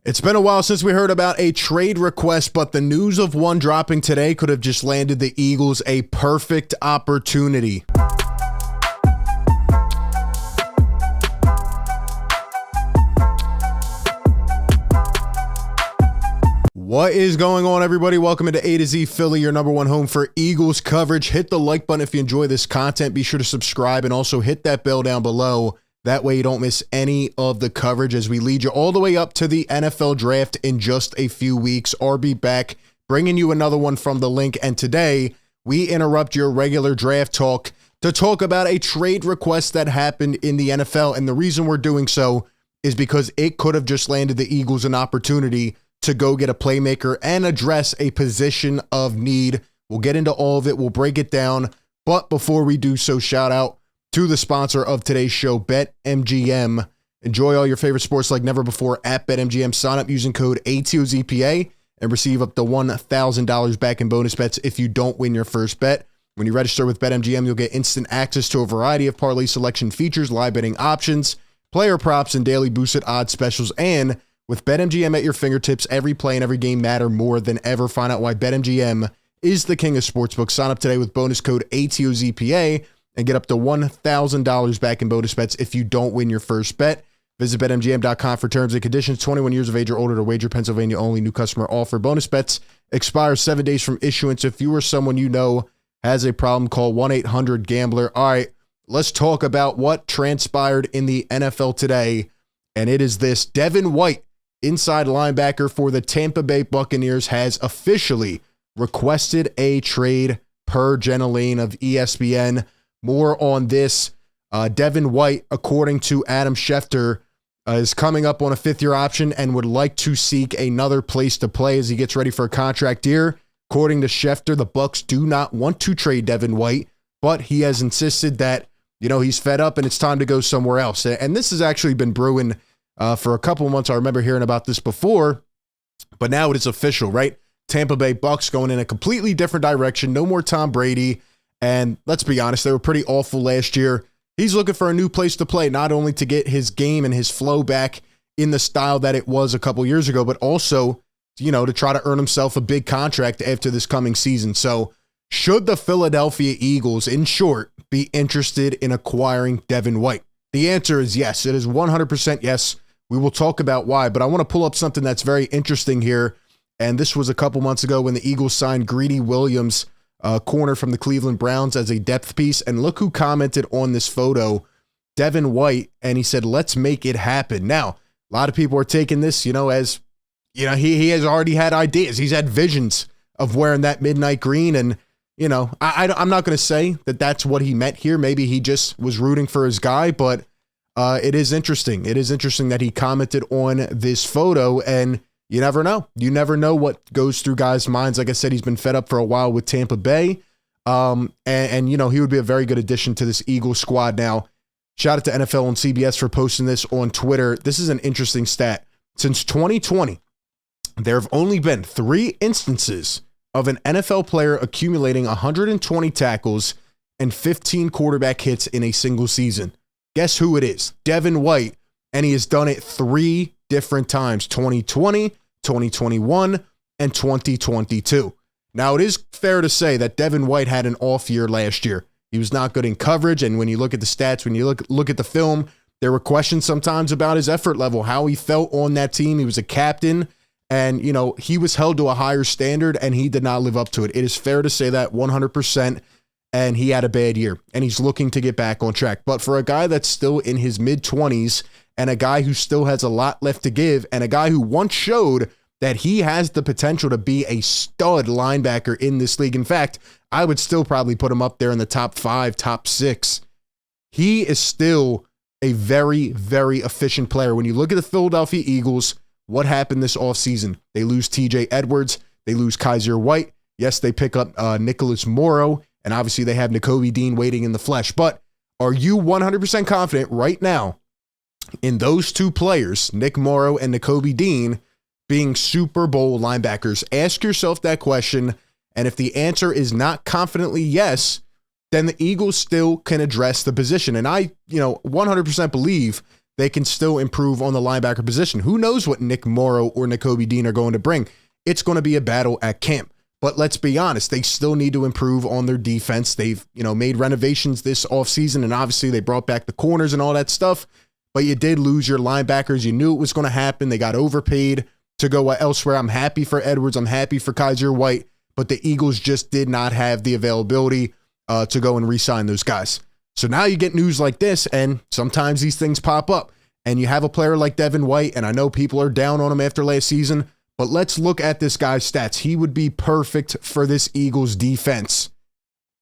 It's been a while since we heard about a trade request, but the news of one dropping today could have just landed the Eagles a perfect opportunity. What is going on, everybody? Welcome into A to Z Philly, your number one home for Eagles coverage. Hit the like button if you enjoy this content. Be sure to subscribe and also hit that bell down below. That way you don't miss any of the coverage as we lead you all the way up to the NFL draft in just a few weeks. RB back, bringing you another one from the link. And today we interrupt your regular draft talk to talk about a trade request that happened in the NFL. And the reason we're doing so is because it could have just landed the Eagles an opportunity to go get a playmaker and address a position of need. We'll get into all of it. We'll break it down. But before we do so, shout out to the sponsor of today's show, BetMGM. Enjoy all your favorite sports like never before at BetMGM. Sign up using code ATOZPA and receive up to $1,000 back in bonus bets if you don't win your first bet. When you register with BetMGM, you'll get instant access to a variety of parlay selection features, live betting options, player props, and daily boosted odds specials. And with BetMGM at your fingertips, every play and every game matter more than ever. Find out why BetMGM is the king of sportsbooks. Sign up today with bonus code ATOZPA and get up to $1,000 back in bonus bets if you don't win your first bet. Visit BetMGM.com for terms and conditions. 21 years of age or older to wager. Pennsylvania only. New customer offer. Bonus bets expire 7 days from issuance. If you or someone you know has a problem, call 1-800-GAMBLER. All right, let's talk about what transpired in the NFL today. And it is this: Devin White, inside linebacker for the Tampa Bay Buccaneers, has officially requested a trade per Jenna Lane of ESPN. More on this. Devin White, according to Adam Schefter, is coming up on a fifth-year option and would like to seek another place to play as he gets ready for a contract year. According to Schefter, the Bucs do not want to trade Devin White, but he has insisted that, he's fed up and it's time to go somewhere else. And this has actually been brewing for a couple of months. I remember hearing about this before, but now it is official, right? Tampa Bay Bucs going in a completely different direction. No more Tom Brady. And let's be honest, they were pretty awful last year. He's looking for a new place to play, not only to get his game and his flow back in the style that it was a couple years ago, but also, to try to earn himself a big contract after this coming season. So should the Philadelphia Eagles, in short, be interested in acquiring Devin White? The answer is yes. It is 100% yes. We will talk about why, but I want to pull up something that's very interesting here. And this was a couple months ago when the Eagles signed Greedy Williams, corner from the Cleveland Browns, as a depth piece. And look who commented on this photo, Devin White, and he said, "Let's make it happen." Now, a lot of people are taking this, as, he has already had ideas. He's had visions of wearing that midnight green. And, I'm not going to say that that's what he meant here. Maybe he just was rooting for his guy, but it is interesting. It is interesting that he commented on this photo, and you never know. You never know what goes through guys' minds. Like I said, he's been fed up for a while with Tampa Bay. And he would be a very good addition to this Eagles squad. Now, shout out to NFL and CBS for posting this on Twitter. This is an interesting stat. Since 2020, there have only been 3 instances of an NFL player accumulating 120 tackles and 15 quarterback hits in a single season. Guess who it is? Devin White. And he has done it 3 different times: 2020, 2021, and 2022. Now, it is fair to say that Devin White had an off year last year. He was not good in coverage, and when you look at the stats, when you look at the film, there were questions sometimes about his effort level, how he felt on that team. He was a captain, and, he was held to a higher standard, and he did not live up to it. It is fair to say that 100%, and he had a bad year, and he's looking to get back on track. But for a guy that's still in his mid-20s, and a guy who still has a lot left to give, and a guy who once showed that he has the potential to be a stud linebacker in this league. In fact, I would still probably put him up there in the top 5, top 6. He is still a very, very efficient player. When you look at the Philadelphia Eagles, what happened this offseason? They lose TJ Edwards. They lose Kaiser White. Yes, they pick up Nicholas Morrow, and obviously they have Nakobe Dean waiting in the flesh. But are you 100% confident right now in those 2 players, Nick Morrow and Nakobe Dean, being Super Bowl linebackers? Ask yourself that question, and if the answer is not confidently yes, then the Eagles still can address the position. And I, 100% believe they can still improve on the linebacker position. Who knows what Nick Morrow or Nakobe Dean are going to bring? It's going to be a battle at camp. But let's be honest, they still need to improve on their defense. They've, made renovations this offseason, and obviously they brought back the corners and all that stuff. But you did lose your linebackers. You knew it was going to happen. They got overpaid to go elsewhere. I'm happy for Edwards. I'm happy for Kaiser White. But the Eagles just did not have the availability to go and re-sign those guys. So now you get news like this, and sometimes these things pop up. And you have a player like Devin White, and I know people are down on him after last season, but let's look at this guy's stats. He would be perfect for this Eagles defense.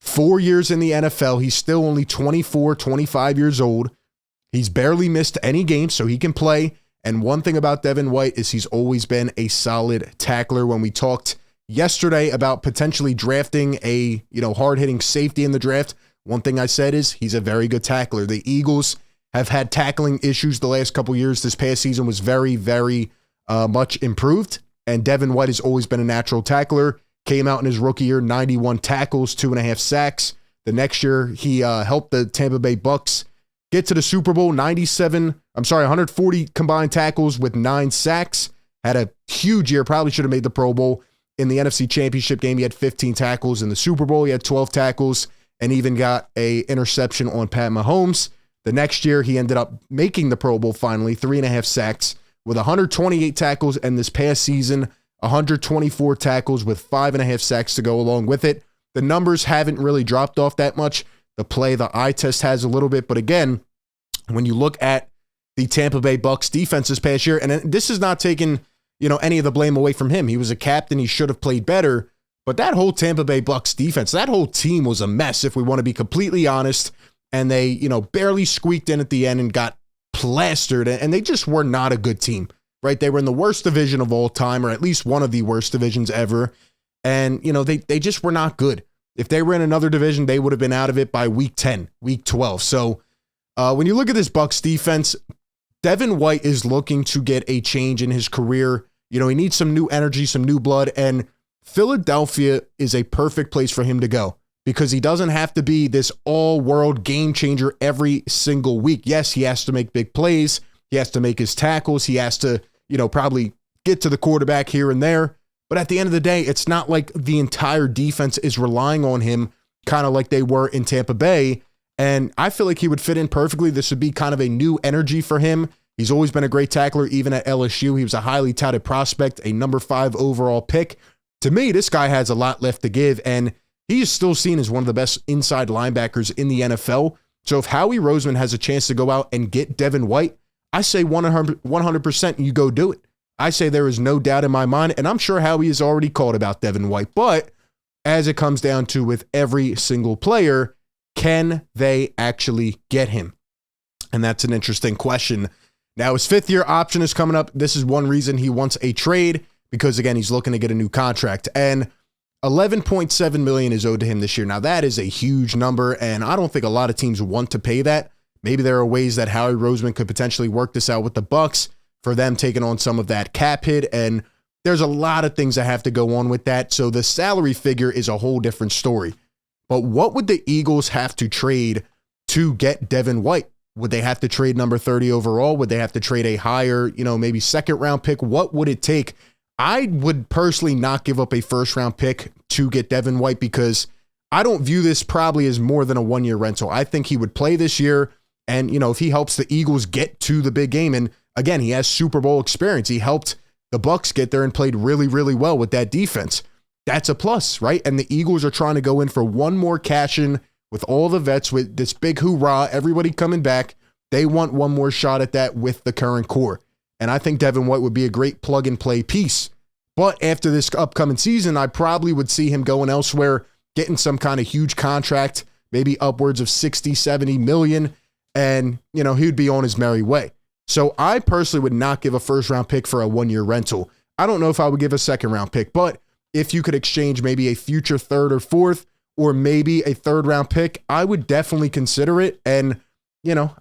4 years in the NFL. He's still only 24, 25 years old. He's barely missed any games, so he can play. And one thing about Devin White is he's always been a solid tackler. When we talked yesterday about potentially drafting a, hard-hitting safety in the draft, one thing I said is he's a very good tackler. The Eagles have had tackling issues the last couple years. This past season was very, very much improved. And Devin White has always been a natural tackler. Came out in his rookie year, 91 tackles, 2.5 sacks. The next year, he helped the Tampa Bay Bucks get to the Super Bowl, 140 combined tackles with 9 sacks. Had a huge year, probably should have made the Pro Bowl. In the NFC Championship game, he had 15 tackles. In the Super Bowl, he had 12 tackles and even got an interception on Pat Mahomes. The next year, he ended up making the Pro Bowl finally, 3.5 sacks with 128 tackles, and this past season, 124 tackles with 5.5 sacks to go along with it. The numbers haven't really dropped off that much. The eye test has a little bit, but again, when you look at the Tampa Bay Bucks defense this past year, and this is not taking, any of the blame away from him. He was a captain. He should have played better, but that whole Tampa Bay Bucks defense, that whole team was a mess, if we want to be completely honest, and they, barely squeaked in at the end and got plastered, and they just were not a good team, right? They were in the worst division of all time, or at least one of the worst divisions ever, and, they just were not good. If they were in another division, they would have been out of it by week 10, week 12. So when you look at this Bucks defense, Devin White is looking to get a change in his career. He needs some new energy, some new blood, and Philadelphia is a perfect place for him to go because he doesn't have to be this all-world game changer every single week. Yes, he has to make big plays. He has to make his tackles. He has to, probably get to the quarterback here and there. But at the end of the day, it's not like the entire defense is relying on him kind of like they were in Tampa Bay. And I feel like he would fit in perfectly. This would be kind of a new energy for him. He's always been a great tackler, even at LSU. He was a highly touted prospect, a number 5 overall pick. To me, this guy has a lot left to give, and he is still seen as one of the best inside linebackers in the NFL. So if Howie Roseman has a chance to go out and get Devin White, I say 100% you go do it. I say there is no doubt in my mind, and I'm sure Howie has already called about Devin White, but as it comes down to with every single player, can they actually get him? And that's an interesting question. Now, his 5th-year option is coming up. This is one reason he wants a trade, because, again, he's looking to get a new contract. And $11.7 million is owed to him this year. Now, that is a huge number, and I don't think a lot of teams want to pay that. Maybe there are ways that Howie Roseman could potentially work this out with the Bucks for them taking on some of that cap hit, and there's a lot of things that have to go on with that. So the salary figure is a whole different story. But what would the Eagles have to trade to get Devin White? Would they have to trade number 30 overall? Would they have to trade a higher, maybe 2nd round pick? What would it take? I would personally not give up a 1st round pick to get Devin White because I don't view this probably as more than a 1-year rental. I think he would play this year, and, if he helps the Eagles get to the big game, and again, he has Super Bowl experience. He helped the Bucks get there and played really, really well with that defense. That's a plus, right? And the Eagles are trying to go in for one more cash in with all the vets, with this big hoorah, everybody coming back. They want one more shot at that with the current core. And I think Devin White would be a great plug-and-play piece. But after this upcoming season, I probably would see him going elsewhere, getting some kind of huge contract, maybe upwards of 60, 70 million, and, he would be on his merry way. So I personally would not give a 1st round pick for a 1-year rental. I don't know if I would give a 2nd round pick, but if you could exchange maybe a future 3rd or 4th, or maybe a 3rd round pick, I would definitely consider it. And,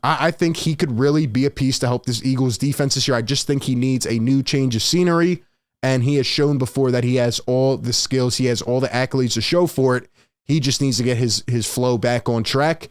I think he could really be a piece to help this Eagles defense this year. I just think he needs a new change of scenery, and he has shown before that he has all the skills, he has all the accolades to show for it. He just needs to get his flow back on track.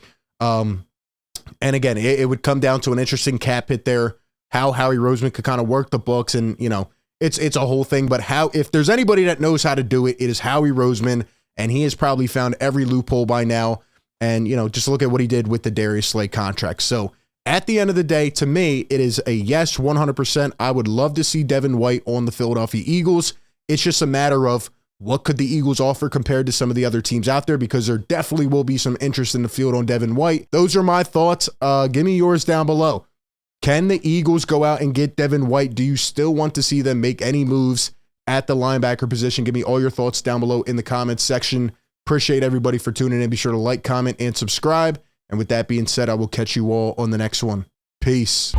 And again, it would come down to an interesting cap hit there, how Howie Roseman could kind of work the books, and, you know, it's a whole thing. But if there's anybody that knows how to do it, it is Howie Roseman, and he has probably found every loophole by now. And, you know, just look at what he did with the Darius Slay contract. So at the end of the day, to me, it is a yes, 100%. I would love to see Devin White on the Philadelphia Eagles. It's just a matter of what could the Eagles offer compared to some of the other teams out there, because there definitely will be some interest in the field on Devin White. Those are my thoughts. Give me yours down below. Can the Eagles go out and get Devin White? Do you still want to see them make any moves at the linebacker position? Give me all your thoughts down below in the comments section. Appreciate everybody for tuning in. Be sure to like, comment, and subscribe. And with that being said, I will catch you all on the next one. Peace.